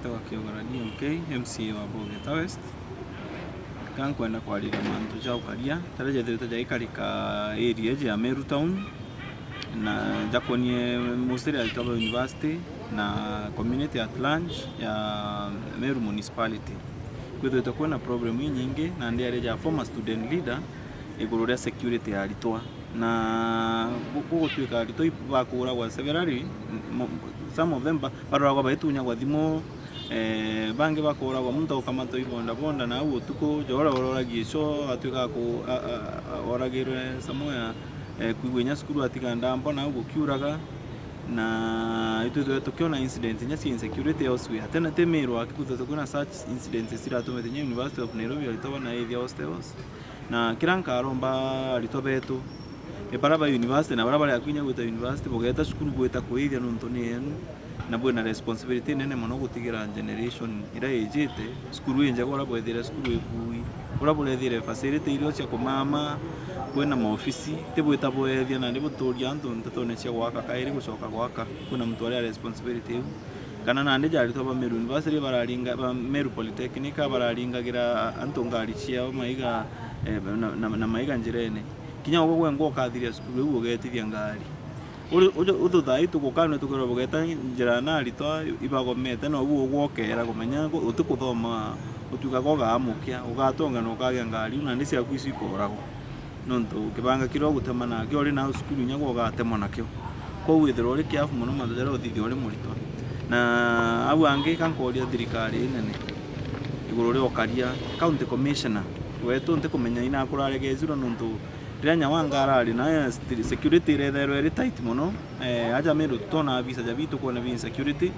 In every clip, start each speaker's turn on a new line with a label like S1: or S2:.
S1: Nitwa Kiogorani MCA wa Bogeta West. Kwenda kwarira mantu ja ukaria tareje thete ja ikarika area ya Meru Town na jakonie Musiri Alitoba University na community at large ya Meru Municipality. Kwetho tutakuwa na problem nyingi na ndiye areja former student leader iguru security ya Alitoa na gugu twika Alitoa bakura kwa severally some of them baragwa baitunya kwa thimo bange bakora kwa muntu ukamato ibonda na utuko jora gisho atwika ku oragirwe samoya kuigwenya skuru atiganda mbona ukiuraga na itu tukiona incident nyasi insecurity oswe tena temero akikuta kuna such incidents siratume tenye University of Nairobi alitoa na area hostels na kiranka aromba alitobetu baraba university na baraba ya kwinya gwita university bogeta skuru gwita kuithia nuntoni yenu na bwena responsibility nene mono gutigira generation ira ejete skuru enja gora bwethira skuru ekui ora bwethira facility irio cia kumama kwena maofisi tebweta bwethia na ndipo toria antu ntone cia gwaka kairi gucoka gwaka kuna mtu ari responsibility kana na ndeja alitoba Meru University bararinga Meru Polytechnic bararingagira antu ngari cia maiga na maiga njirene kinya gwo ngo kathiria skuru ugo getithia ngari uthai tukukana tukero bogeta njira na Alitoa ibagomete no ugo gwokera kumenya utukuthoma utuka goga amukia ugatonga no kagya ngari na ndisi yakwisi koragwo nonto kibanga kiro gutema na kyo ri na skuru nyago gatemo nakyo ko withiro ri kiafu muno mathera uthithia uri murito na abu ange kankoria thirikari nene iguru ri okaria county commissioner wetu nte kumenya ina kurarege zero nonto renya wangarari na security retherwe ri tight muno aja Meru tona visa ja vitu kuona vi security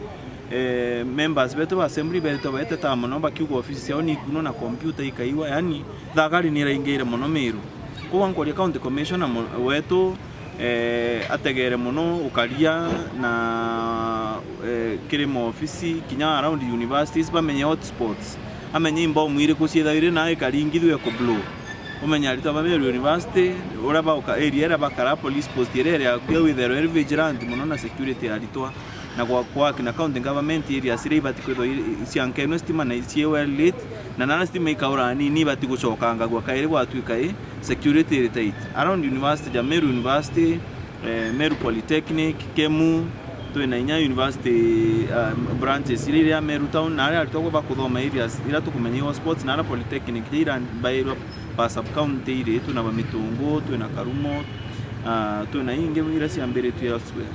S1: members betu ba assembly betu bete ta muno bakiugo office yao ni kuno na computer ikaiwa yani thagari ni raingeire muno Meru ko ankoria county commissioner wetu ategere muno ukaria na kirimo office kinya around universities bamenye hotspots amenye imbo mwire kuciethaire na ikaringithwe ko blow umenya Alitoa Meru University uraba uka area era bakara police post area kwa withero vigilant muno na security Alitoa na kwa kina county government area sire batikwedo isianke no stima na isie well lit na nana stima ikaurani ni batigucokanga gwa kaire gwa twika security tight around university ya Meru University Meru Polytechnic Kemu twina inya university branches ile ya Meru Town na Alitoa bakuthoma areas ila tukumenya sports na Polytechnic ira bairwa pa sub county ile tuna Mitungu tuna Karumo tuna inge ira ciambere tu elsewhere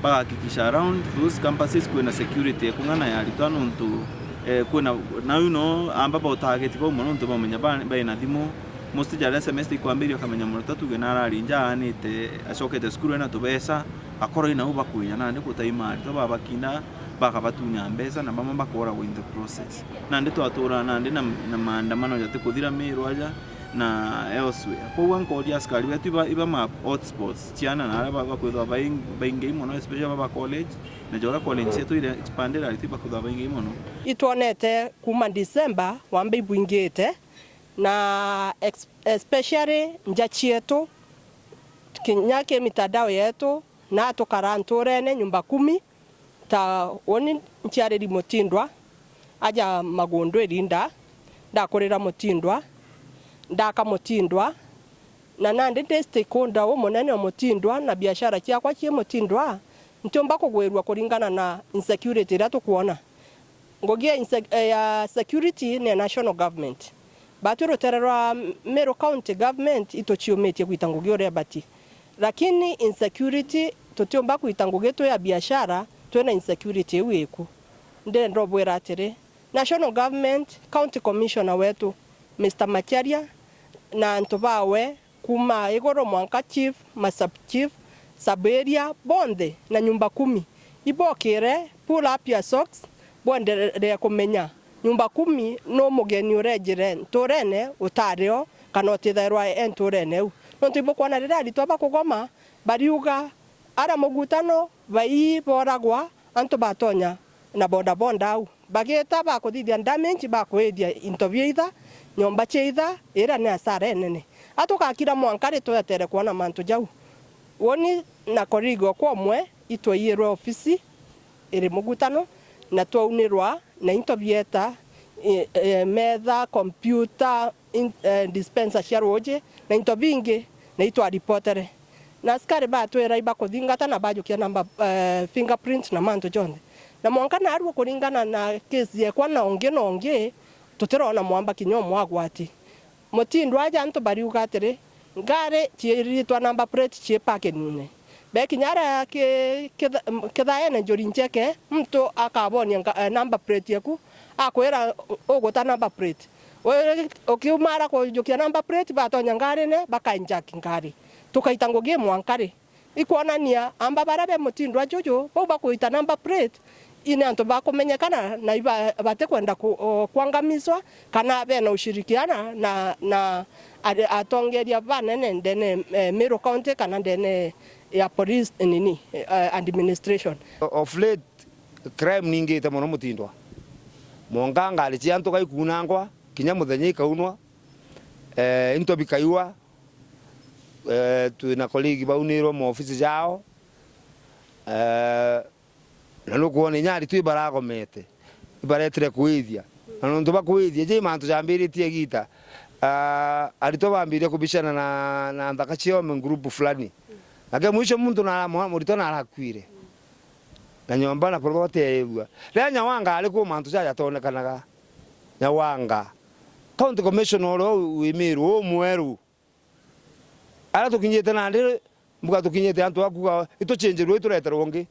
S1: pa hakikisha around those campuses kuna security kungana ya Alitoa nonto kuna na ambapo target kwa muno nto bamenya baina thimo most jara semester kwambirio kamenya muno tatu genara arinja anite ashokete skuru na tubesa akoro ina uba kunya na ndiko taima Alitoa baba kina baka batunya mbesa na mama bakora in the process na ndito atura na ndina na maandamano ya kuthira Meru aja na elsewhere kwa nkodia askari wetu iba map hotspots chiana na araba bakwetha bainge muno especially baba college na jora college yetu ile expanded Alitoa bakwetha bainge muno
S2: itwonete kuma December wambe ibwingite na especially njachietu kinyake mitandao yetu na tukaranturene nyumba 10 ta woni nchiareri Mutindwa aja Magondo erinda ndakorera Mutindwa ndaka Mutindwa na nande stakeholder wo monene wa Mutindwa na biashara ciakwa cie Mutindwa ntomba kugwerwa kuringana na insecurity ira tukuona ngogia ya security ni national government baturotererwa Meru county government itochiometie kuitangugia ria bati lakini insecurity tutomba kuitangugia to ya biashara twena insecurity weku nde ndobwera atire national government county commissioner wetu Mr. Macharia na ntobawe kuma igoro mwanka chief masub chief saberia bonde na nyumba 10 ibokire pull up your socks bonde re kumenya nyumba 10 no mugeni urejire ntorene utario kana otitherwa entorene u nonto ibokwana rira Alitoa bakugoma bariuga ara mugutano bai boragwa anto batonya na boda bonda au bageta bakuthithia damage bakwethia interview itha nyomba cheitha era ne asara nene atukakira mwankari twetere kuona mantu jau woni na korigo kwomwe itwaiyirwe ofisi iri mugutano na twaunirwa na into bieta metha computer dispenser cia roje na into bingi na itwa reportere na askari batwera iba kuthingata na bajukia namba fingerprint na manto jonde na mwanka na arwo kuringana na kesi yekwa na onge tutirona mwamba kinyo mwagwati mutindu aja antu bariuga atiri ngari chiritwa number plate chi pakenine bekinyara kithaene njuri njeke mtu akabonia number plate yaku akwira ugota number plate ukiumara kujukia number plate batonya ngari ne bakainjaki ngari tukaita ngugi mwankari ikuonania amba barabe mutindu ajuju bo bakuita number plate ine antu bakumenyekana na iba bate kwenda kuangamiswa kana bena ushirikiana na atongeria banene ndene Meru County kana ndene ya police nini administration
S3: of late crime ningi te mono mutindwa monganga ali cianto kai kunangwa kinya muthenya ikaunwa into bikaiwa tu na colleague bauniro mo office jao na no kuone nyari tu baragomete ibaretire kuithia na no ndoba kuithia je mantu jambiritie gita arito bambire kubishana na ndakachio mu group fulani ake mwisho muntu na murito na arakwire na nyomba na probote egwa le nyawanga ali ku mantu ja tonekanaga nyawanga county commissioner we Meru mweru ara tukinyete na ndire mbuga tukinyete antu akuga ito change rwe turetera wonge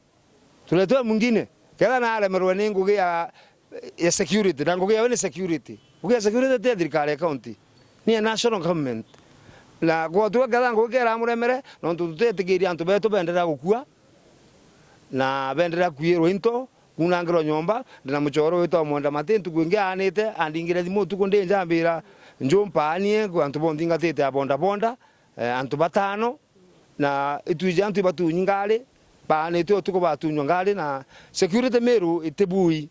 S3: tuletewe mwingine kera na alemerwe ni ngugi ya security na ngugi ya ni security ngugi ya security te thirikari county ni national government la kwa tu kera ngugi era muremere no tutetigiria antu beto bendera gukua na bendera kuirwo into kunangiro nyomba na muchoro wito mwenda matintu gwingi anite andingire thimu tuko ndi njambira njompanie kwa antu bondinga tete abonda antu batano na ituije antu batu nyingale bane tuko batu nyingale na security Meru itebui